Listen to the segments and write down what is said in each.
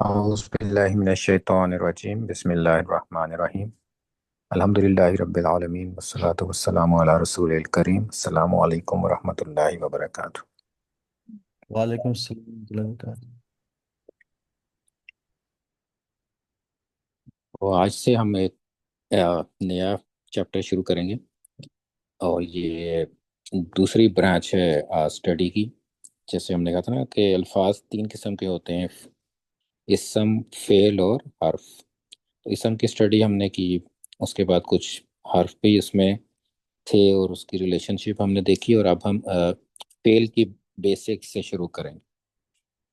اعوذ باللہ من الشیطان الرجیم بسم اللہ الرحمن الرحیم الحمدللہ رب العالمین والصلاة والسلام علی رسول الکریم السلام علیکم ورحمۃ اللہ وبرکاتہ۔ وعلیکم السلام ورحمۃ اللہ وبرکاتہ۔ تو آج سے ہم ایک نیا چیپٹر شروع کریں گے، اور یہ دوسری برانچ ہے اسٹڈی کی۔ جیسے ہم نے کہا تھا نا کہ الفاظ تین قسم کے ہوتے ہیں، اسم، فعل اور حرف۔ تو اسم کی اسٹڈی ہم نے کی، اس کے بعد کچھ حرف بھی اس میں تھے اور اس کی ریلیشن شپ ہم نے دیکھی، اور اب ہم فعل کی بیسک سے شروع کریں گے۔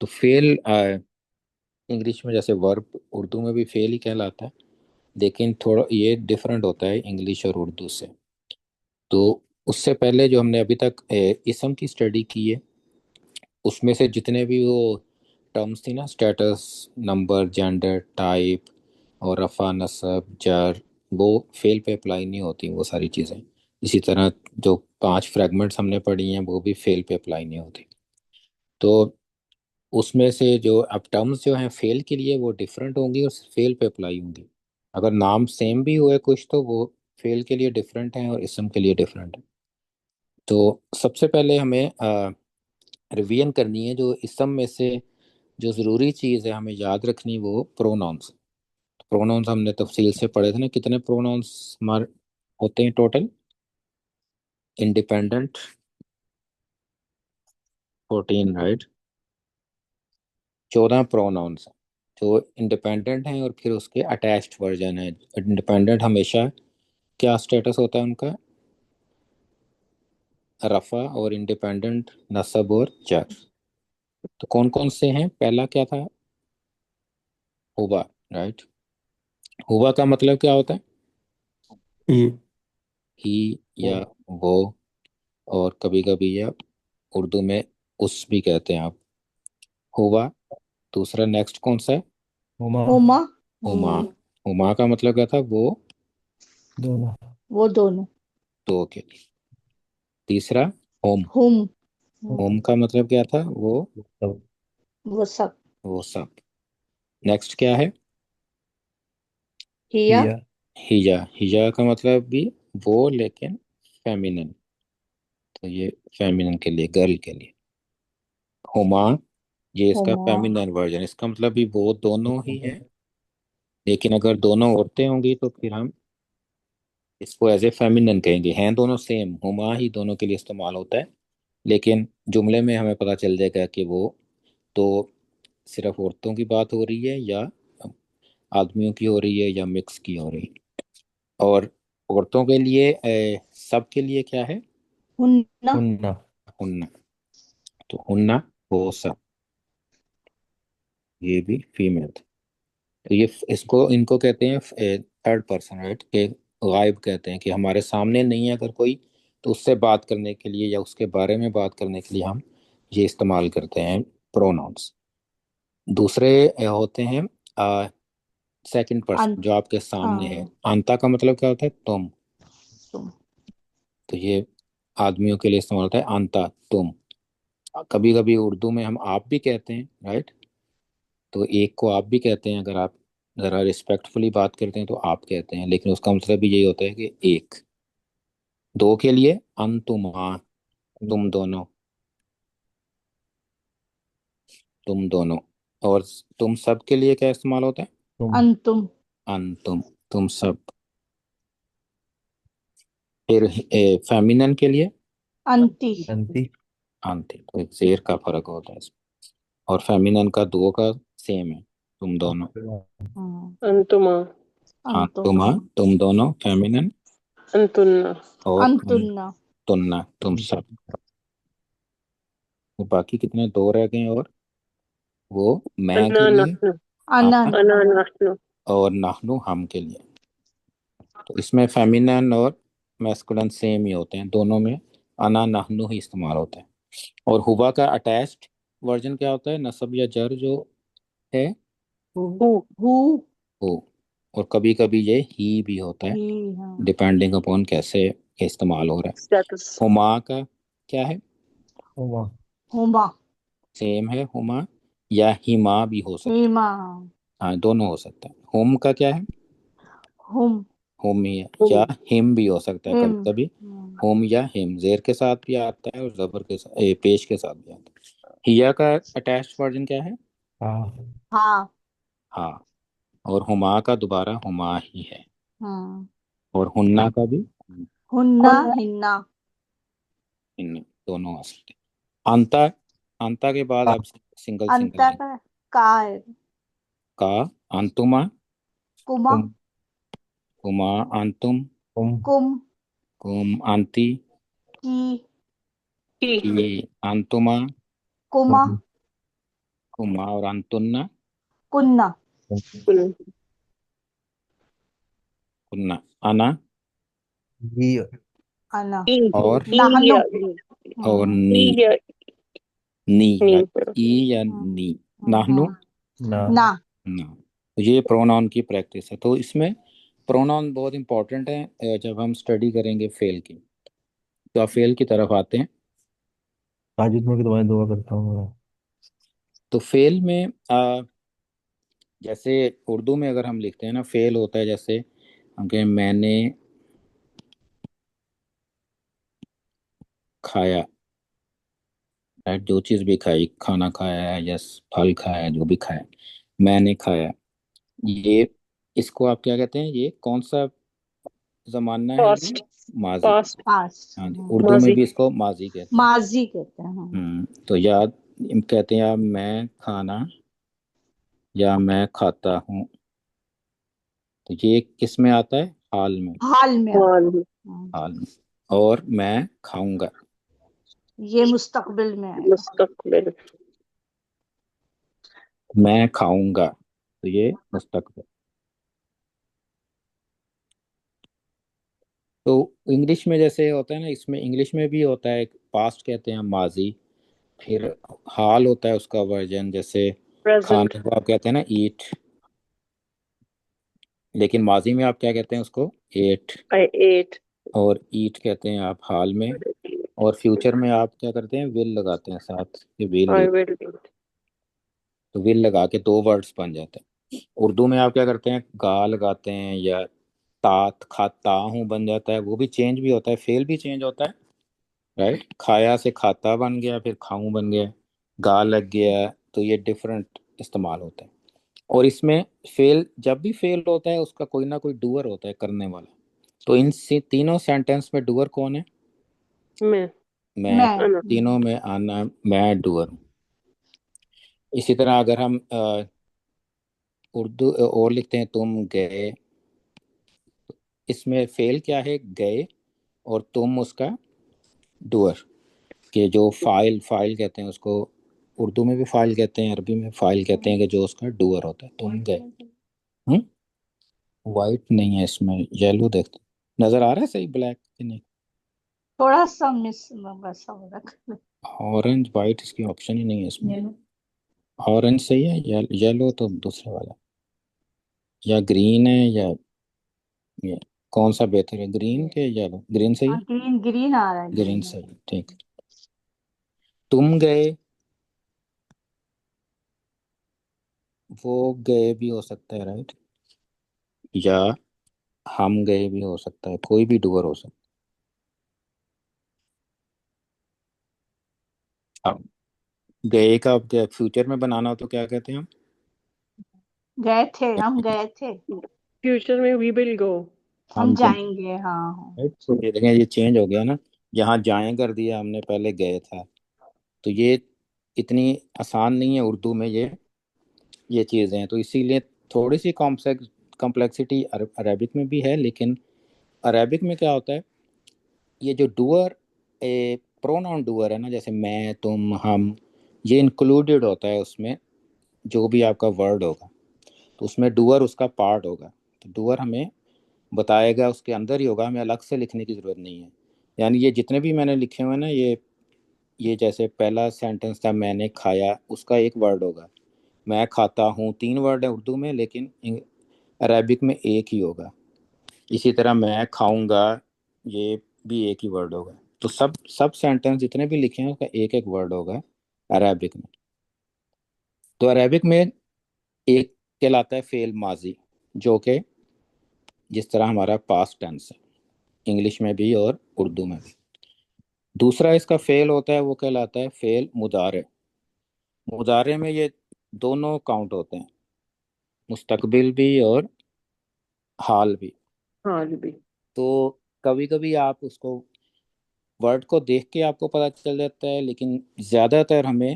تو فعل انگلش میں جیسے ورب، اردو میں بھی فعل ہی کہلاتا ہے، لیکن تھوڑا یہ ڈفرینٹ ہوتا ہے انگلش اور اردو سے۔ تو اس سے پہلے جو ہم نے ابھی تک اسم کی اسٹڈی کی ہے، اس میں سے جتنے بھی وہ ٹرمز تھی نا، اسٹیٹس، نمبر، جینڈر، ٹائپ اور رفع، نصب، جر، وہ فعل پہ اپلائی نہیں ہوتی وہ ساری چیزیں۔ اسی طرح جو 5 فریگمنٹس ہم نے پڑھی ہیں وہ بھی فعل پہ اپلائی نہیں ہوتی۔ تو اس میں سے جو اب ٹرمز جو ہیں فعل کے لیے وہ ڈفرینٹ ہوں گی اور فعل پہ اپلائی ہوں گی۔ اگر نام سیم بھی ہوئے کچھ تو وہ فعل کے لیے ڈفرینٹ ہیں اور اسم کے لیے ڈفرینٹ ہیں۔ تو سب سے پہلے ہمیں ریویژن کرنی ہے، جو اسم میں سے جو ضروری چیز ہے ہمیں یاد رکھنی، وہ پروناؤنس۔ پروناؤنس ہم نے تفصیل سے پڑھے تھے نا، کتنے پروناؤنس ہمارے ہوتے ہیں ٹوٹل؟ Independent 14، right? 14 پروناؤنس جو انڈیپینڈنٹ ہیں، اور پھر اس کے اٹیچڈ ورژن ہیں۔ انڈیپینڈنٹ ہمیشہ کیا اسٹیٹس ہوتا ہے ان کا؟ رفع، اور انڈیپینڈنٹ نصب اور جر۔ تو کون کون سے ہیں؟ پہلا کیا تھا؟ ہوا، رائٹ؟ ہوا کا مطلب کیا ہوتا ہے؟ ہی یا وہ، اور کبھی کبھی یا اردو میں اس بھی کہتے ہیں آپ، ہوا۔ دوسرا نیکسٹ کون سا ہے؟ ہما ہما۔ ہما کا مطلب کیا تھا؟ وہ دونوں۔ وہ دونوں۔ دو کے لیے۔ تیسرا ہوم۔ ہم ہوم کا مطلب کیا تھا؟ وہ وہ سب۔ وہ سب۔ نیکسٹ کیا ہے؟ ہیا ہجا۔ ہجا کا مطلب بھی وہ، لیکن فیمینن، تو یہ فیمینن کے لیے، گرل کے لیے۔ ہما، یہ اس کا ہما فیمینن ورژن، اس کا مطلب بھی وہ دونوں ہی ہیں، لیکن اگر دونوں عورتیں ہوں گی تو پھر ہم اس کو ایز اے فیمینن کہیں گے۔ ہیں دونوں سیم، ہما ہی دونوں کے لیے استعمال ہوتا ہے، لیکن جملے میں ہمیں پتہ چل جائے گا کہ وہ تو صرف عورتوں کی بات ہو رہی ہے، یا آدمیوں کی ہو رہی ہے، یا مکس کی ہو رہی ہے۔ اور عورتوں کے لیے سب کے لیے کیا ہے؟ ہننا ہننا۔ تو ہننا وہ سب، یہ بھی فیمیل تھا۔ تو یہ اس کو، ان کو کہتے ہیں تھرڈ پرسن، رائٹ؟ کہ غائب کہتے ہیں، کہ ہمارے سامنے نہیں ہے اگر کوئی، تو اس سے بات کرنے کے لیے یا اس کے بارے میں بات کرنے کے لیے ہم یہ استعمال کرتے ہیں پروناؤنس۔ دوسرے ہوتے ہیں سیکنڈ پرسن، جو آپ کے سامنے ہے۔ انتا کا مطلب کیا ہوتا ہے؟ تم۔ تو یہ آدمیوں کے لیے استعمال ہوتا ہے انتا، تم۔ کبھی کبھی اردو میں ہم آپ بھی کہتے ہیں، رائٹ؟ تو ایک کو آپ بھی کہتے ہیں، اگر آپ ذرا ریسپیکٹفلی بات کرتے ہیں تو آپ کہتے ہیں، لیکن اس کا مطلب بھی یہی ہوتا ہے کہ ایک۔ دو کے لیے انتما، تم دونوں، تم دونوں۔ اور تم سب کے لیے کیا استعمال ہوتا ہے؟ انتم انتم، تم سب۔ پھر فیمینن کے لیے انتی انتی، تو ایک زیر کا فرق ہوتا ہے اس میں۔ اور فیمینن کا دو کا سیم ہے، تم دونوں۔ انتما، انتما، تم دونوں، فیمینن، انتنا، اور انتنا تننا، تم سب۔ باقی کتنے؟ دو رہ گئے، اور وہ میں انا کے لیے، نحن، انا انا نحن، اور نحنو ہم کے لیے۔ تو اس میں فیمینن اور میسکولن سیم ہی ہوتے ہیں، دونوں میں انا نحنو ہی استعمال ہوتا ہے۔ اور ہوا کا اٹیچڈ ورژن کیا ہوتا ہے؟ نصب یا جر جو ہے، ہو۔ اور کبھی کبھی یہ ہی بھی ہوتا ہے، ڈیپینڈنگ اپون کیسے یہ استعمال ہو رہا ہے۔ status، ہما کا کیا ہے؟ ہما سیم ہے ہما، یا ہما بھی ہو سکتا ہیما ہے، ہاں دونوں ہو سکتا ہے۔ ہوم کا کیا ہے؟ ہم ہوم ہی ہے، یا ہم بھی ہو سکتا ہے ہم کبھی کبھی، ہوم یا ہم زیر کے ساتھ بھی آتا ہے اور زبر کے ساتھ پیش کے ساتھ بھی آتا ہے۔ ہیا کا اٹیچڈ ورژن کیا ہے؟ ہاں ہاں ہاں، اور ہما کا دوبارہ ہما ہی ہے، ہاں اور ہننا کا بھی ہننا ہننا ہن، دونوں آ سکتے ہیں۔ انتا، انتا کے بعد آپ سنگل سنگل انتا لیں۔ کا کا ہے کا، انتما، کما کم کما انتم، کم کم کم انتی، کی کی کی انتما، کما کم کما اور انتنا، کننا کن کننا، انا جی انا ای اور نحنو یا اور ہم، نی، یا نی نی ای یا نی، نحنو نہ نہ نا۔ یہ پروناؤن کی پریکٹس ہے۔ تو اس میں پروناؤن بہت امپورٹنٹ ہے جب ہم اسٹڈی کریں گے فیل کی۔ تو آپ فیل کی طرف آتے ہیں۔ ساجد میں دعائیں دعا کرتا ہوں میں۔ تو فیل میں جیسے اردو میں اگر ہم لکھتے ہیں نا، فیل ہوتا ہے جیسے ہم کہیں میں نے کھایا، right؟ جو چیز بھی کھائی، کھانا کھایا ہے یا پھل کھایا ہے، جو بھی کھایا، میں نے کھایا، یہ اس کو آپ کیا کہتے ہیں؟ یہ کون سا زمانہ ہے؟ یہ پاسٹ ماضی۔ پاسٹ پاس ہاں جی، اردو میں ماضی بھی اس کو ماضی کہتے ہیں۔ ماضی کہتے ہیں تو یاد کہتے ہیں آپ میں کھانا یا میں کھاتا ہوں، تو یہ کس میں آتا ہے؟ حال میں، حال میں حال حال میں۔ اور میں کھاؤں گا، یہ مستقبل میں آئے گا مستقبل میں کھاؤں گا، تو یہ مستقبل۔ تو انگلش میں جیسے ہوتا ہے نا، اس میں انگلش میں بھی ہوتا ہے، پاسٹ کہتے ہیں ماضی، پھر حال ہوتا ہے اس کا ورژن، جیسے پریزنٹ کھانے کو آپ کہتے ہیں نا ایٹ، لیکن ماضی میں آپ کیا کہتے ہیں اس کو؟ ایٹ، آئی ایٹ اور ایٹ کہتے ہیں آپ حال میں، اور فیوچر میں آپ کیا کرتے ہیں؟ ول لگاتے ہیں ساتھ، کہ ول آئی ایٹ، ول تو ول لگا کے دو ورڈز بن جاتے ہیں۔ اردو میں آپ کیا کرتے ہیں؟ گا لگاتے ہیں، یا تات، کھاتا ہوں بن جاتا ہے، وہ بھی چینج بھی ہوتا ہے، فیل بھی چینج ہوتا ہے، رائٹ؟ کھایا سے کھاتا بن گیا، پھر کھاؤں بن گیا، گا لگ گیا، تو یہ ڈفرینٹ استعمال ہوتا ہے۔ اور اس میں فیل، جب بھی فیل ہوتا ہے اس کا کوئی نہ کوئی ڈوور ہوتا ہے، کرنے والا۔ تو ان تینوں سینٹینس میں ڈوور کون ہے؟ میں میں۔ میں انا تینوں میں آنا، میں ڈوور ہوں۔ اسی طرح اگر ہم اردو اور لکھتے ہیں تم گئے، اس میں فیل کیا ہے؟ گئے، اور تم اس کا ڈوور، کہ جو فائل، فائل کہتے ہیں اس کو، اردو میں بھی فائل کہتے ہیں، عربی میں فائل کہتے ہیں، کہ جو اس کا ڈوور ہوتا ہے۔ تم گئے، وائٹ نہیں ہے اس میں، یلو دیکھتے نظر آ رہا ہے صحیح؟ بلیک کہ نہیں؟ تھوڑا سا مس ویسا ہو رکھ اورنج، وائٹ اس کی آپشن ہی نہیں ہے اس میں۔ اورنج صحیح ہے، یلو تو دوسرا والا، یا گرین ہے، یا یہ کون سا بہتر ہے؟ گرین کے یلو؟ گرین صحیح ہے، گرین گرین آ رہا ہے گرین صحیح، ٹھیک۔ تم گئے، وہ گئے بھی ہو سکتا ہے، رائٹ؟ یا ہم گئے بھی ہو سکتا ہے، کوئی بھی ڈوور ہو سکتا ہے۔ اب گئے کا فیوچر میں بنانا ہو تو کیا کہتے ہیں ہم؟ گئے تھے، ہم گئے تھے، فیوچر میں وی ول گو ہم جائیں گے، ہاں یہ دیکھیں، یہ چینج ہو گیا نا، یہاں جائیں کر دیا ہم نے، پہلے گئے تھا۔ تو یہ اتنی آسان نہیں ہے اردو میں یہ چیزیں ہیں، تو اسی لیے تھوڑی سی کمپلیکسٹی عربک میں بھی ہے، لیکن عربک میں کیا ہوتا ہے، یہ جو ڈوور، پروناؤن ڈوور ہے نا، جیسے میں، تم، ہم، یہ انکلوڈیڈ ہوتا ہے اس میں، جو بھی آپ کا ورڈ ہوگا تو اس میں ڈوور اس کا پارٹ ہوگا، تو ڈوور ہمیں بتائے گا، اس کے اندر ہی ہوگا، ہمیں الگ سے لکھنے کی ضرورت نہیں ہے۔ یعنی یہ جتنے بھی میں نے لکھے ہوئے ہیں نا، یہ جیسے پہلا سینٹنس تھا میں نے کھایا، اس کا ایک ورڈ ہوگا، میں کھاتا ہوں 3 ورڈ ہے اردو میں، لیکن عربک میں ایک ہی ہوگا۔ اسی طرح میں کھاؤں گا، یہ بھی ایک ہی ورڈ ہوگا۔ تو سب سینٹنس جتنے بھی لکھے ہیں اس کا ایک ایک ورڈ ہوگا عربک میں۔ تو عربک میں ایک کہلاتا ہے فعل ماضی، جو کہ جس طرح ہمارا پاسٹ ٹینس ہے انگلش میں بھی اور اردو میں بھی. دوسرا اس کا فعل ہوتا ہے وہ کہلاتا ہے فعل مضارع. مضارع میں یہ دونوں کاؤنٹ ہوتے ہیں، مستقبل بھی اور حال بھی. ہاں بھی. تو کبھی کبھی آپ اس کو ورڈ کو دیکھ کے آپ کو پتہ چل جاتا ہے، لیکن زیادہ تر ہمیں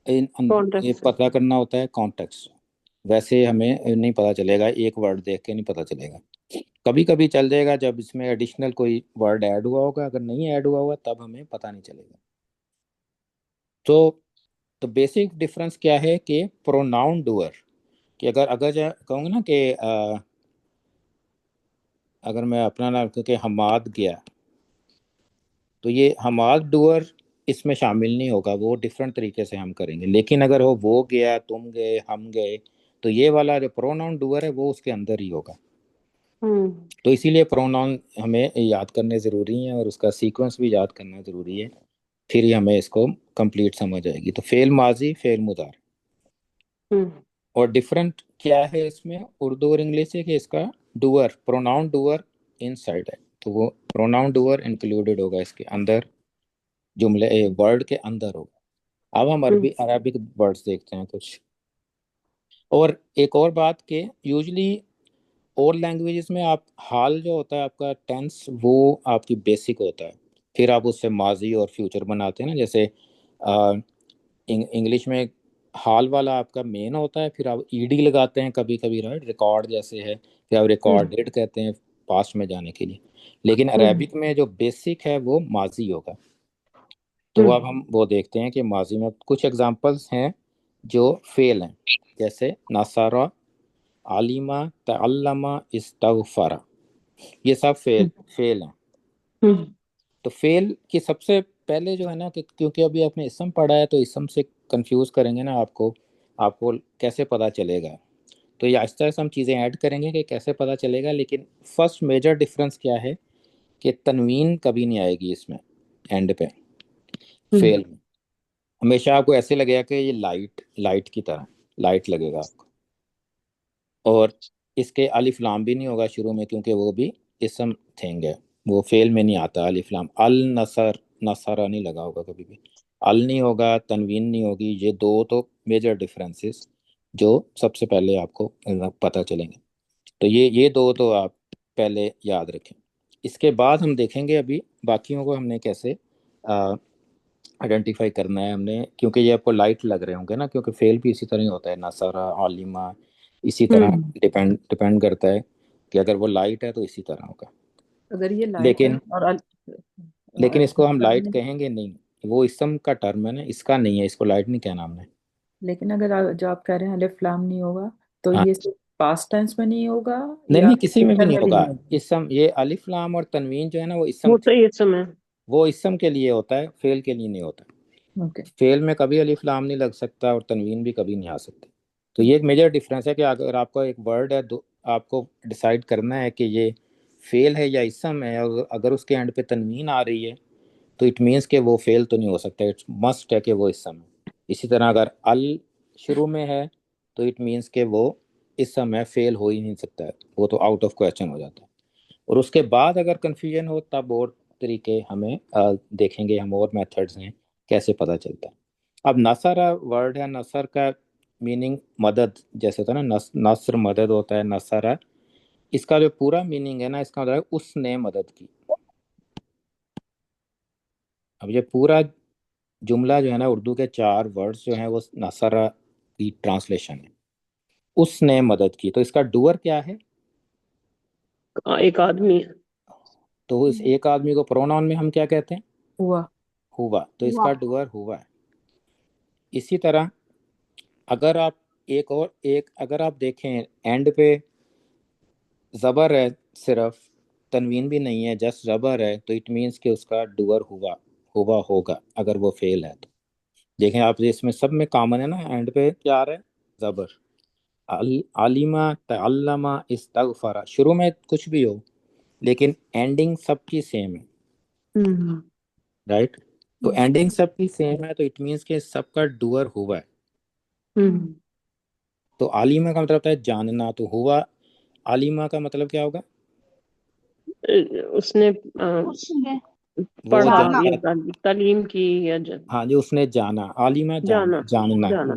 یہ Context. پتہ کرنا ہوتا ہے کانٹیکسٹ. ویسے ہمیں نہیں پتہ چلے گا، ایک ورڈ دیکھ کے نہیں پتہ چلے گا. کبھی کبھی چل جائے گا جب اس میں ایڈیشنل کوئی ورڈ ایڈ ہوا ہوگا، اگر نہیں ایڈ ہوا تب ہمیں پتہ نہیں چلے گا. تو بیسک ڈفرنس کیا ہے کہ پروناؤن ڈوئر، کہ اگر کہوں گا نا کہ اگر میں اپنا نام کہ حماد گیا، تو یہ حماد ڈوئر اس میں شامل نہیں ہوگا، وہ ڈفرینٹ طریقے سے ہم کریں گے. لیکن اگر وہ گیا، تم گئے، ہم گئے، تو یہ والا جو پروناؤن ڈوئر ہے وہ اس کے اندر ہی ہوگا. تو اسی لیے پروناؤن ہمیں یاد کرنے ضروری ہیں اور اس کا سیکوینس بھی یاد کرنا ضروری ہے، پھر ہی ہمیں اس کو کمپلیٹ سمجھ آئے گی. تو فعل ماضی، فعل مضارع. اور ڈفرنٹ کیا ہے اس میں اردو اور انگلش سے، کہ اس کا ڈوئر، پروناؤن ڈوئر ان سائڈ ہے، تو وہ پروناؤن ڈوئر انکلوڈیڈ ہوگا اس کے اندر، جملے ورڈ کے اندر ہوگا. اب ہم عربک ورڈز دیکھتے ہیں کچھ. اور ایک اور بات کہ یوزلی اور لینگویجز میں آپ حال جو ہوتا ہے آپ کا ٹینس، وہ آپ کی بیسک ہوتا ہے، پھر آپ اس سے ماضی اور فیوچر بناتے ہیں نا. جیسے انگلش میں حال والا آپ کا مین ہوتا ہے، پھر آپ ای ڈی لگاتے ہیں کبھی کبھی، رائٹ، ریکارڈ جیسے ہے، پھر آپ ریکارڈیڈ کہتے ہیں پاسٹ میں جانے کے لیے. لیکن عربک میں جو بیسک ہے وہ ماضی ہوگا. تو اب ہم وہ دیکھتے ہیں کہ ماضی میں کچھ ایگزامپلس ہیں جو فعل ہیں، جیسے نصارہ، عالمہ، تعلمہ، استغفر، یہ سب فعل ہیں. تو فعل کی سب سے پہلے جو ہے نا، کہ کیونکہ ابھی آپ نے اسم پڑھا ہے تو اسم سے کنفیوز کریں گے نا آپ کو کیسے پتہ چلے گا. تو یہ آہستہ آہستہ ہم چیزیں ایڈ کریں گے کہ کیسے پتہ چلے گا. لیکن فرسٹ میجر ڈفرنس کیا ہے کہ تنوین کبھی نہیں آئے گی اس میں اینڈ پہ. فعل میں ہمیشہ آپ کو ایسے لگے گا کہ یہ لائٹ کی طرح لائٹ لگے گا آپ کو. اور اس کے الف لام بھی نہیں ہوگا شروع میں، کیونکہ وہ بھی اسم تھینگ ہے، وہ فعل میں نہیں آتا الف لام. نصارہ نہیں لگا ہوگا کبھی بھی، نہیں ہوگا، تنوین نہیں ہوگی. یہ دو تو میجر ڈفرینسز جو سب سے پہلے آپ کو پتہ چلیں گے. تو یہ دو تو آپ پہلے یاد رکھیں. اس کے بعد ہم دیکھیں گے ابھی باقیوں کو ہم نے کیسے آئیڈینٹیفائی کرنا ہے. ہم نے کیونکہ یہ آپ کو لائٹ لگ رہے ہوں گے نا، کیونکہ فعل بھی اسی طرح ہی ہوتا ہے، نصارہ، عالمہ، اسی طرح ڈپینڈ کرتا ہے کہ اگر وہ لائٹ ہے تو اسی طرح ہوگا. اگر یہ لائٹ ہے اور لیکن اس کو ہم لائٹ کہیں گے نہیں، وہ اسم کا ٹرم ہے نا، اس کا نہیں ہے، اس کو لائٹ نہیں کہنا ہم نے. لیکن اگر جو آپ کہہ رہے ہیں الف لام نہیں ہوگا تو ہاں، یہ صرف پاسٹ ٹینس میں نہیں ہوگا یا نہیں کسی میں بھی فیوچر نہیں میں بھی ہوگا. نہیں ہوگا؟ اسم، یہ الف لام اور تنوین جو ہے نا وہ اسم وہ تو یہ اسم ہے. وہ اسم کے لیے ہوتا ہے، فعل کے لیے نہیں ہوتا. اوکے. فعل میں کبھی الف لام نہیں لگ سکتا اور تنوین بھی کبھی نہیں آ سکتے. تو یہ ایک میجر ڈفرینس ہے کہ اگر آپ کا ایک ورڈ ہے، آپ کو ڈیسائیڈ کرنا ہے کہ یہ فعل ہے یا اسم ہے، اور اگر اس کے اینڈ پہ تنوین آ رہی ہے تو اٹ مینس کہ وہ فعل تو نہیں ہو سکتا، اٹ مسٹ ہے کہ وہ اسم ہے. اسی طرح اگر شروع میں ہے تو اٹ مینس کہ وہ اسم ہے، فعل ہو ہی نہیں سکتا ہے، وہ تو آؤٹ آف کویسچن ہو جاتا ہے. اور اس کے بعد اگر کنفیوژن ہو تب اور طریقے ہمیں دیکھیں گے ہم، اور میتھڈز ہیں کیسے پتہ چلتا ہے. اب نصر ورڈ ہے، نصر کا میننگ مدد جیسے ہوتا ہے نا، نصر مدد ہوتا ہے. نصر، اس کا جو پورا میننگ ہے نا، اس کا مطلب ہے اس نے مدد کی. اب یہ پورا جملہ جو ہے نا، اردو کے 4 ورڈز جو ہیں وہ نصر کی ٹرانسلیشن ہے، اس نے مدد کی. تو اس کا ڈوئر کیا ہے؟ ایک آدمی ہے. تو اس ایک آدمی کو پروناؤن میں ہم کیا کہتے ہیں؟ ہوا. تو اس کا ڈوئر ہوا ہے. اسی طرح اگر آپ اگر آپ دیکھیں اینڈ پہ زبر ہے، صرف تنوین بھی نہیں ہے، جسٹ زبر ہے، تو اٹ مینس کہ اس کا ڈوئر ہوا ہوگا اگر وہ فعل ہے. تو دیکھیں آپ، اس میں سب میں کامن ہے نا، اینڈ پہ کیا آ رہا ہے؟ زبر. عالمہ، تعلمہ، استغفر، شروع میں کچھ بھی ہو لیکن اینڈنگ سب کی سیم ہے، رائٹ. تو اینڈنگ سب کی سیم ہے تو اٹ مینس کہ سب کا ڈوئر ہوا ہے. تو عالمہ کا مطلب ہوتا ہے جاننا، تو ہوا عالمہ کا مطلب کیا ہوگا؟ اس نے اس نے وہ پڑھا جانا یا تعلیم کی یا ہاں جی، اس نے جانا، عالمہ جانا جاننا، جانا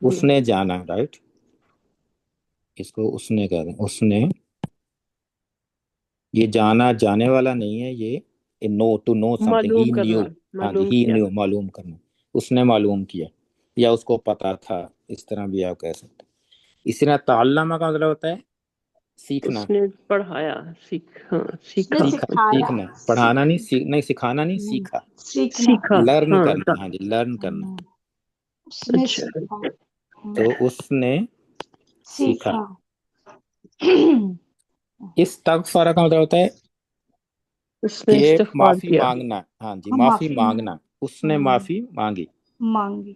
اس نے جانا، رائٹ، اس کو اس نے کہہ دیں، اس نے، یہ جانا جانے والا نہیں ہے، یہ نو ٹو نو سم تھنگ، ہی معلوم نیو، کرنا، ہاں جی، معلوم ہی کیا. نیو، معلوم کرنا، اس نے معلوم کیا یا اس کو پتا تھا، اس طرح بھی آپ کہہ سکتے ہیں. اسی طرح تعلمہ کا مطلب ہوتا ہے سیکھنا، اس نے پڑھایا، سیکھا اس نے سیکھا سکھایا سیکھنا، پڑھانا نہیں، نہیں سکھانا نہیں، ہوں، سیکھا، سیکھنا سیکھا. لرن ہاں کرنا، ہاں جی، لرن کرنا. ہوں، اس نے اچھا. سیکھا ہوں، تو اس نے سیکھا. سیکھا استغفر کا مطلب ہوتا ہے اس نے کہ استغفار معافی کیا. مانگنا، ہاں جی، ہم معافی معافی مانگنا، اس نے معافی مانگی. مانگی.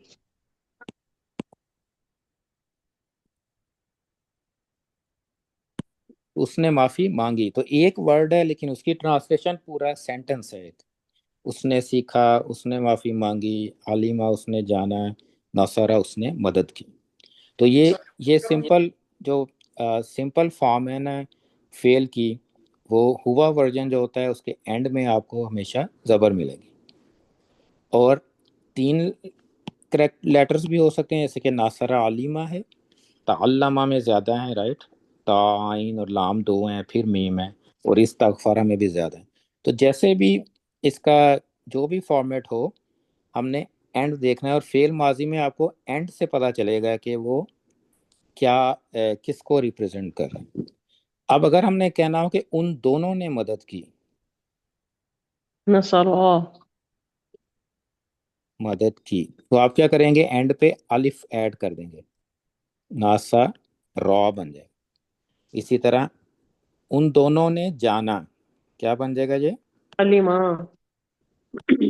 اس نے معافی مانگی تو ایک ورڈ ہے لیکن اس کی ٹرانسلیشن پورا سینٹنس ہے ایک. اس نے سیکھا، اس نے معافی مانگی، علیمہ اس نے جانا، نصرہ اس نے مدد کی. تو یہ سمپل جو سمپل فارم ہے نا فعل کی، وہ ہوا ورژن جو ہوتا ہے اس کے اینڈ میں آپ کو ہمیشہ زبر ملے گی. اور 3 کریکٹ لیٹرز بھی ہو سکتے ہیں، جیسے کہ ناصرہ علیمہ ہے، تعلمہ میں زیادہ ہیں، رائٹ، تا عین اور لام 2 ہیں، پھر میم ہے، اور استغفارہ میں بھی زیادہ ہیں. تو جیسے بھی اس کا جو بھی فارمیٹ ہو، ہم نے اینڈ دیکھنا ہے، اور فعل ماضی میں آپ کو اینڈ سے پتہ چلے گا کہ وہ کیا کس کو ریپرزینٹ کر رہے ہیں. اب اگر ہم نے کہنا ہو کہ ان دونوں نے مدد کی، نصرہ. مدد کی، تو آپ کیا کریں گے؟ اینڈ پہ الف ایڈ کر دیں گے، ناسا را بن جائے گا. اسی طرح ان دونوں نے جانا، کیا بن جائے گا یہ؟ علیمہ.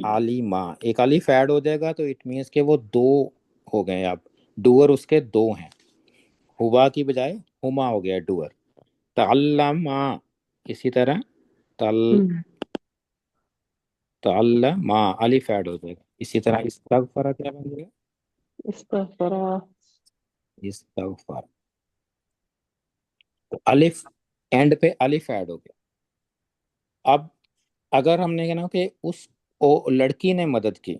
علیمہ. ایک الف ایڈ ہو جائے گا تو اٹ مینس کہ وہ 2 ہو گئے. اب ڈوور اس کے 2 ہیں، ہوا کی بجائے ہما ہو گیا ڈوور. تعلمہ، اسی طرح تعلمہ الف ایڈ ہو جائے گا. اسی طرح استغفر کیا بن جائے گا؟ استغفرہ. استغفر. تو الف اینڈ پہ الف ایڈ ہو گیا. اب اگر ہم نے کہنا کہ اس لڑکی نے مدد کی،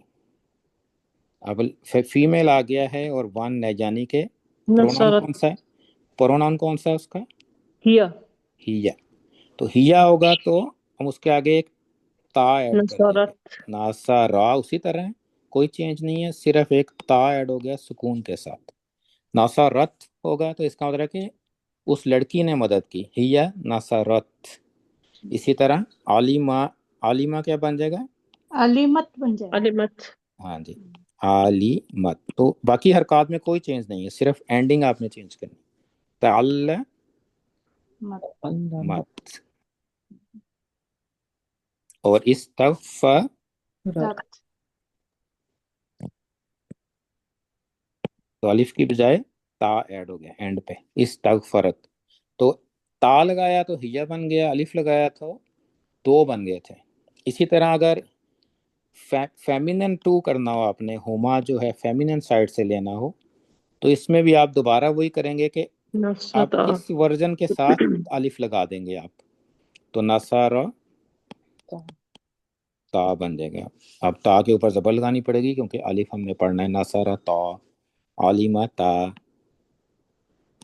اب فیمیل آ گیا ہے اور 1 ہے، یعنی کہ پروناؤن نصرت. کون سا ہے؟ پروناؤن کون سا ہے اس کا؟ ہیا. ہیا. تو ہیا ہوگا تو ہم اس کے آگے ایک تا ایڈ کر دیں گے، نصرت. ناسا را اسی طرح ہے، کوئی چینج نہیں ہے، صرف ایک تا ایڈ ہو گیا سکون کے ساتھ. ناسا رت ہوگا تو اس کا مطلب ہے کہ اس لڑکی نے مدد کی، ہیا ناسا رت. اسی طرح علیمہ، علیمہ کیا بن جائے گا؟ علیمت بن جائے گا. علمت. ہاں جی، علیمت. تو باقی حرکات میں کوئی چینج نہیں ہے، صرف اینڈنگ آپ نے چینج کرنی. تعلمت. مت اور استغفر، رت. تو الف کی بجائے تا ایڈ ہو گیا اینڈ پہ، استغفرت. تو تا لگایا تو ہیا بن گیا، الف لگایا تو 2 بن گئے تھے. اسی طرح اگر فیمینن 2 کرنا ہو آپ نے، ہوما جو ہے فیمینن سائڈ سے لینا ہو، تو اس میں بھی آپ دوبارہ وہی کریں گے کہ اب نصرت. اس ورژن کے ساتھ الف لگا دیں گے آپ، تو نصارہ تا بن جائے گا. اب تا کے اوپر زبر لگانی پڑے گی کیونکہ الف ہم نے پڑھنا ہے. نصارہ تا، علیمہ تا،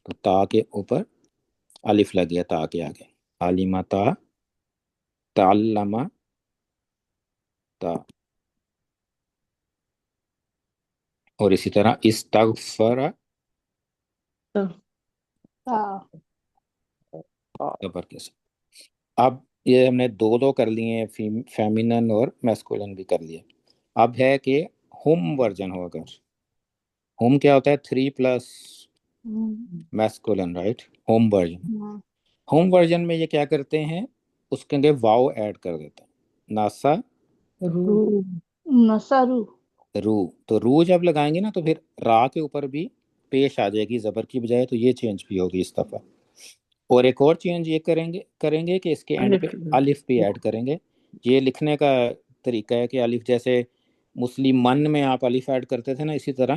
تو تا کے اوپر الف لگ گیا تا کے آگے، علیمہ تا، تعلمہ تا. اور اسی طرح استغفر زبر کے ساتھ. اب یہ ہم نے 2 کر لیے ہیں، فیمینن اور میسکولن بھی کر لیے. اب ہے کہ ہم ورژن ہو، اگر ہم کیا ہوتا ہے 3 plus masculine, right, home version. Home version میں یہ کیا کرتے ہیں، اس کے اندر واو ایڈ کر دیتے ہیں، ناسا نصرو. رو. تو رو جب لگائیں گے نا تو پھر را کے اوپر بھی پیش آ جائے گی زبر کی بجائے، تو یہ چینج بھی ہوگی اس دفعہ. اور ایک اور چینج یہ کریں گے کہ اس کے اینڈ پہ الف بھی ایڈ کریں گے. یہ لکھنے کا طریقہ ہے کہ الف، جیسے مسلم من میں آپ الف ایڈ کرتے تھے نا، اسی طرح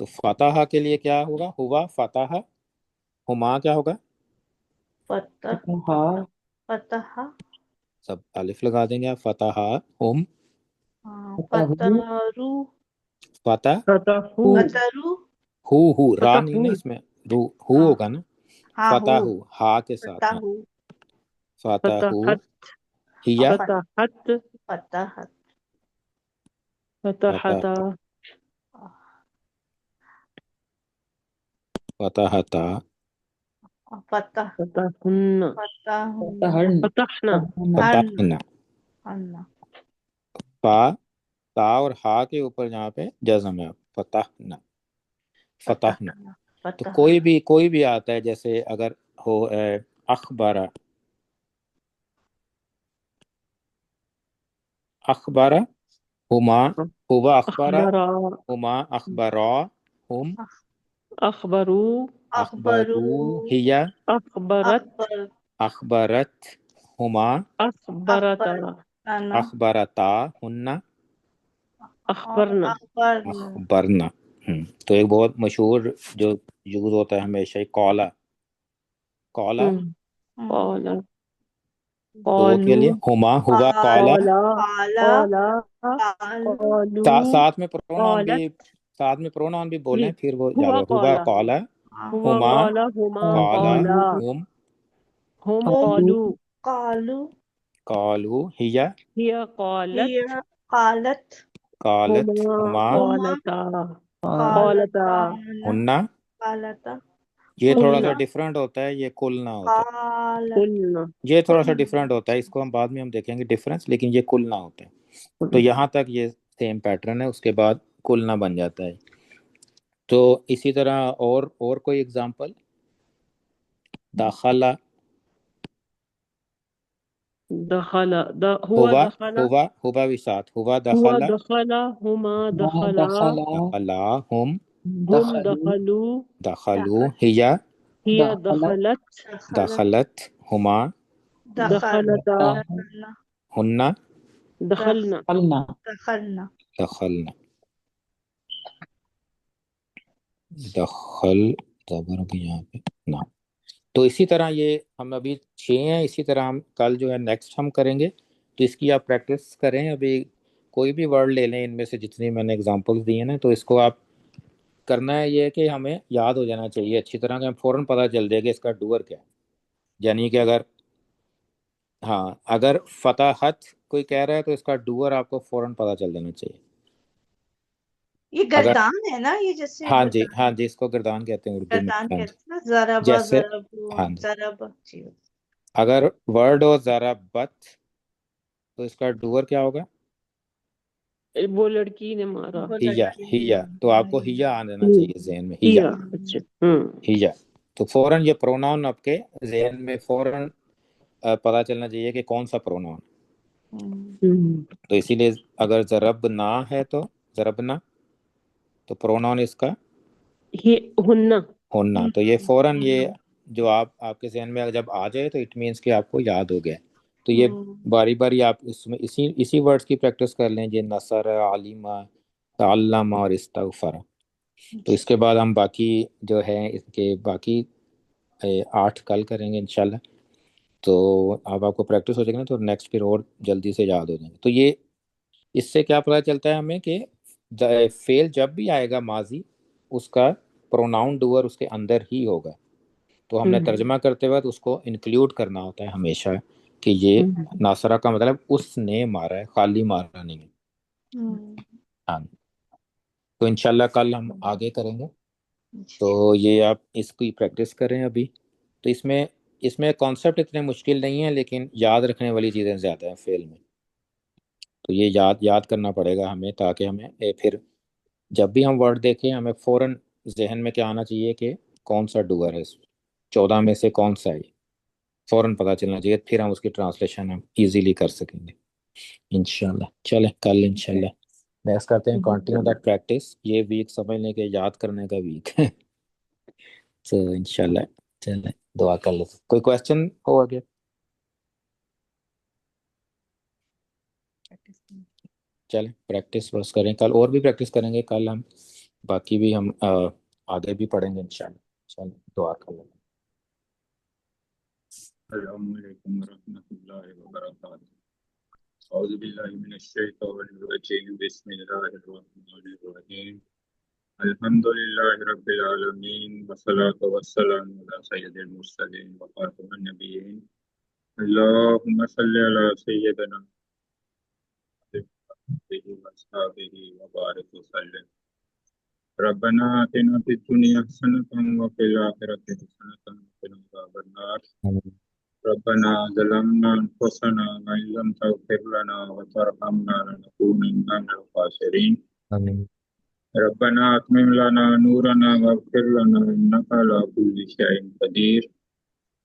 تو فتح کے لیے کیا ہوگا؟ ہوا فتح. ہما کیا ہوگا؟ فتح ہاں فتح سب الف لگا دیں گے آپ. فتح ہم. فتحرو فتح فتحو فترو ہو را نہیں نا فتحو اس میں، ہو ہاں ہوگا نا. ہاں فتح ہو ہا کے ساتھ. ہاں فتحو فتح فتحت ہیا. فتحت فتحت فتح فتحتا فتحتا فتح فتحن فتحن فتحنا فتحنا. ہن فا تا اور ہا کے اوپر جہاں پہ جزم ہے. فتحنا فتحنا. تو فتح کوئی بھی آتا ہے، جیسے اگر ہو اخبارہ اخبارہ ہما ہوا اخبارہ أخبر ہما اخبارا ہم أخبروا اخبرو اخبرو ہیا أخبرت اخبر اخبرت ہما أخبرتا انا اخبرتا ہن اور أخبرنا اخبرنا اخبرنا. تو ایک بہت مشہور جو یوز ہوتا ہے ہمیشہ ہی قولا. قولا قال دو کے لیے قالوا ہما ہوا قولا. قال قال قال قال قالوا ساتھ میں پروناؤن بھی، قالت ساتھ میں پروناؤن بھی بولیں جی پھر وہ یاد هو ہو. ہوا قال قولا هو ہما قال هما قالا قالا ہم هم هم قالوا قالوا قالو ہیا هي قالت هي قالت قالت هما ہما هما قالتا قالتا قالتان ہننا. قالتا یہ تھوڑا سا قلنا ڈفرینٹ ہوتا ہے، یہ کلنا ہوتا ہے. قال قلنا یہ تھوڑا سا قلنا ڈفرینٹ ہوتا ہے، اس کو ہم بعد میں ہم دیکھیں گے ڈفرینس، لیکن یہ کلنا ہوتا ہے. تو یہاں تک یہ سیم پیٹرن ہے، اس کے بعد کلنا بن جاتا ہے. تو اسی طرح اور کوئی اگزامپل؟ داخلہ دخل هو ہوا دخل ہوا بھی ساتھ. ہوا هو دخلہ دخل هما دخلا دخلا ہم هم دخلوا دخلو دخل ہیا هي دخلت دخلت دخلت ہما دخلتا دخلنا ہننا دخلنا دخلنا دخلنا. دخل زبر بھی یہاں پہ نا. تو اسی طرح یہ ہم ابھی 6 ہیں، اسی طرح ہم کل جو ہے نیکسٹ ہم کریں گے. تو اس کی آپ پریکٹس کریں. ابھی کوئی بھی ورڈ لے لیں ان میں سے جتنی میں نے اگزامپلس دی ہیں نا، تو اس کو آپ کرنا ہے یہ کہ ہمیں یاد ہو جانا چاہیے اچھی طرح کہ ہم فوراً پتہ چل جائے کہ اس کا ڈوور کیا ہے. یعنی کہ اگر فتحت کوئی کہہ رہا ہے تو اس کا ڈوور آپ کو فوراً پتہ چل جانا چاہیے. یہ اگر گردان ہے نا، یہ جیسے ہاں گردان جی اس کو گردان کہتے ہیں اردو میں. گردان ہاں جی کہتے ہیں نا، ضربا جیسے ضربو ہاں جی ضرب جی اگر ورڈ ہو ضربت تو اس کا ڈوور کیا ہوگا؟ وہ لڑکی نے مارا وہ ہیا لڑکی ہیا. تو آپ کو ہیا آ جانا ہوں چاہیے ذہن میں. ہیا ہیا اچھا ہیا. تو فوراً یہ پروناؤن آپ کے ذہن میں فوراً پتہ چلنا چاہیے کہ کون سا پروناؤن. تو اسی لیے اگر ضرب نہ ہے تو ضربنا، تو پروناؤن اس کا ہننا ہونا. تو یہ فوراً یہ جو آپ کے ذہن میں جب آ جائے تو اٹ مینس کہ آپ کو یاد ہو گیا. تو یہ باری باری آپ اس میں اسی ورڈز کی پریکٹس کر لیں. یہ نصر، علمہ، تعلم اور استغفر. تو اس کے بعد ہم باقی جو ہے اس کے باقی 8 کل کریں گے انشاءاللہ. تو اب آپ کو پریکٹس ہو جائے گا نا، تو نیکسٹ پھر اور جلدی سے یاد ہو جائیں گے. تو یہ اس سے کیا پتہ چلتا ہے ہمیں کہ فعل جب بھی آئے گا ماضی، اس کا پروناؤن ڈوور اس کے اندر ہی ہوگا. تو ہم نے ترجمہ کرتے وقت اس کو انکلیوڈ کرنا ہوتا ہے ہمیشہ کہ یہ ناصرہ کا مطلب اس نے مارا ہے، خالی مارا نہیں ہے. ہاں تو انشاءاللہ کل ہم آگے کریں گے. تو یہ آپ اس کی پریکٹس کریں ابھی. تو اس میں کانسیپٹ اتنے مشکل نہیں ہیں، لیکن یاد رکھنے والی چیزیں زیادہ ہیں فعل میں. تو یہ یاد کرنا پڑے گا ہمیں، تاکہ ہمیں پھر جب بھی ہم ورڈ دیکھیں ہمیں فوراً ذہن میں کیا آنا چاہیے کہ کون سا ڈوور ہے، 14 میں سے کون سا ہے، فوراً پتہ چلنا چاہیے. پھر ہم اس کی ٹرانسلیشن ہم ایزیلی کر سکیں گے انشاءاللہ. چلیں کل انشاءاللہ نیکسٹ کرتے ہیں کنٹینیو دا پریکٹس. یہ ویک سمجھ لیں کہ یاد کرنے کا ویک ہے. تو انشاءاللہ چلیں دعا کر لیتے. کوئی کویسچن ہو آگے؟ چلیں پریکٹس بس کریں. کل اور بھی پریکٹس کریں گے. کل ہم باقی بھی ہم آگے بھی پڑھیں گے انشاءاللہ. چلیں دعا کر لیں. السلام علیکم ورحمۃ اللہ وبرکاتہ. اعوذ باللہ من الشیطان الرجیم. بسم اللہ الرحمن الرحیم. الحمد للہ رب العالمین والصلاة والسلام علی سید المرسلین وخاتم النبیین. اللہم صلی علی سیدنا وصحبہ وبارک وسلم. ربنا آتنا فی الدنیا حسنۃ وفی الآخرۃ حسنۃ وقنا عذاب النار. آمین. ربنا ظلمنا أنفسنا وإن لم تغفر لنا وترحمنا لنكونن من الخاسرين. آمین. ربنا أتمم لنا نورنا واغفر لنا إنك على كل شيء قدير.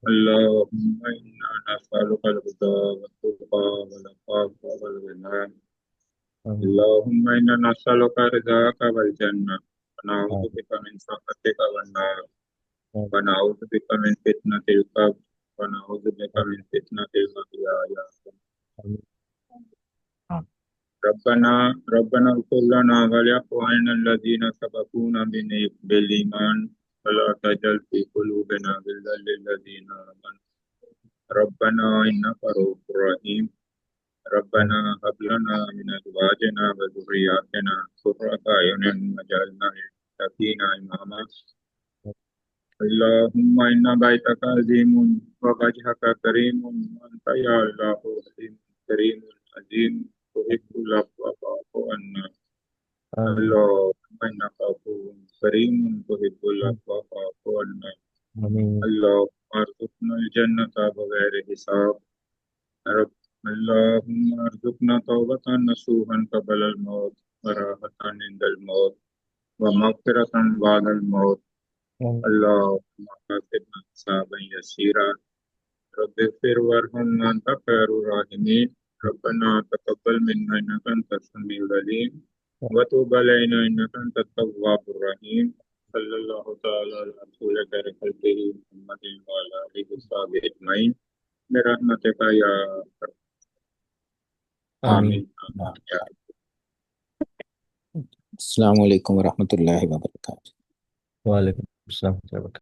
اللهم إنا نسألك الهدى والتقى والعفاف والغنى. آمین. اللهم إنا نسألك رضاك والجنة ونعوذ بك من سخطك والنار ونعوذ بك من فتنة القبر ونعوذ بك من فتنة المحيا آمین. ربنا اغفر لنا ولإخواننا الذين سبقونا بالإيمان ولا تجعل في قلوبنا غلا للذين آمنوا ربنا إنك رؤوف رحيم. ربنا هب لنا من أزواجنا وذرياتنا قرة أعين واجعلنا للمتقين إماما. اللهم إن بيتك عظيم ووجهك كريم وأنت يا الله عظيم كريم عظيم تحب العفو فاعف عنا. آمین. اللهم إنك عفو كريم تحب العفو فاعف عنا. آمین. اللهم ارزقنا الجنة بغير حساب. اللهم ارزقنا توبة نصوحا قبل الموت وراحة عند الموت ومغفرة بعد الموت. آمین. اللهم حاسبنا حسابا يسيرا. رب اغفر وارحم وأنت خير الراحمين. ربنا تقبل منا إنك أنت السميع العليم وتوب علينا إنك أنت التواب الرحيم. صلى الله تعالى على رسول خير خلقه محمد وعلى آله وصحبه أجمعين برحمتك يا أرحم. آمین. آمين. السلام علیکم ورحمۃ اللہ وبرکاتہ. وعلیکم السلام ورحمۃ اللہ وبرکاتہ.